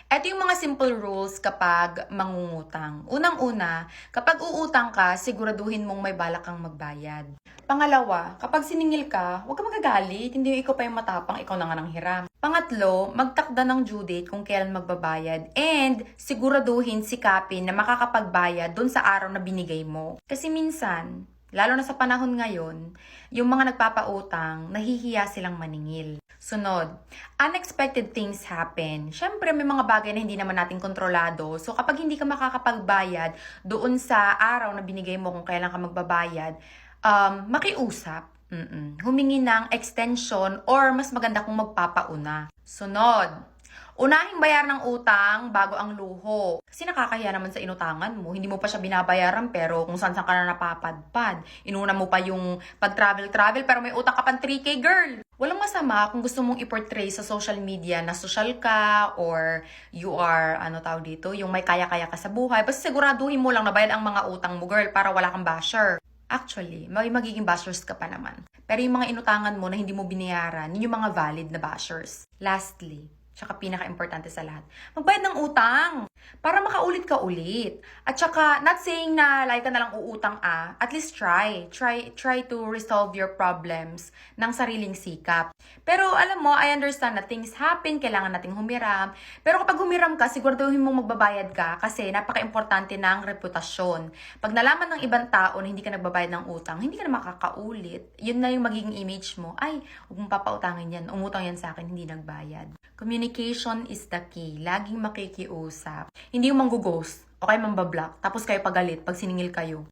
Ito yung mga simple rules kapag mangungutang. Unang-una, kapag uutang ka, siguraduhin mong may balak kang magbayad. Pangalawa, kapag siningil ka, huwag ka magagalit. Hindi ikaw pa yung matapang, ikaw na nga nang hiram. Pangatlo, magtakda ng due date kung kailan magbabayad. And siguraduhin, sikapin na makakapagbayad dun sa araw na binigay mo. Kasi minsan, lalo na sa panahon ngayon, yung mga nagpapautang, nahihiya silang maningil. Sunod, unexpected things happen. Siyempre, may mga bagay na hindi naman natin kontrolado. So, kapag hindi ka makakapagbayad doon sa araw na binigay mo kung kailan ka magbabayad, makiusap. Humingi ng extension or mas maganda kung magpapauna. Sunod, unahing bayar ng utang bago ang luho. Kasi nakakahiya naman sa inutangan mo. Hindi mo pa siya binabayaran pero kung saan ka na napapadpad. Inuna mo pa yung pag-travel pero may utang ka pang 3K, girl. Walang masama kung gusto mong i-portray sa social media na social ka or you are, yung may kaya-kaya ka sa buhay. Basta siguraduhin mo lang na bayad ang mga utang mo, girl, para wala kang basher. Actually, may magiging bashers ka pa naman. Pero yung mga inutangan mo na hindi mo binayaran, yun yung mga valid na bashers. Lastly, tsaka pinaka-importante sa lahat, magbayad ng utang para makaulit ka ulit. At tsaka, not saying na like ka na lang uutang at least try. Try to resolve your problems ng sariling sikap. Pero alam mo, I understand na things happen, kailangan nating humiram. Pero kapag humiram ka, siguraduhin mong magbabayad ka kasi napaka-importante ng reputasyon. Pag nalaman ng ibang tao na hindi ka nagbabayad ng utang, hindi ka na makakaulit. Yun na yung magiging image mo. Ay, huwag mong papautangin yan. Umutang yan sa akin, hindi nagbayad. Communication is the key. Laging makikiusap. Hindi yung manggughost o kaya mambablock. Tapos kayo pagalit pag siningil kayo.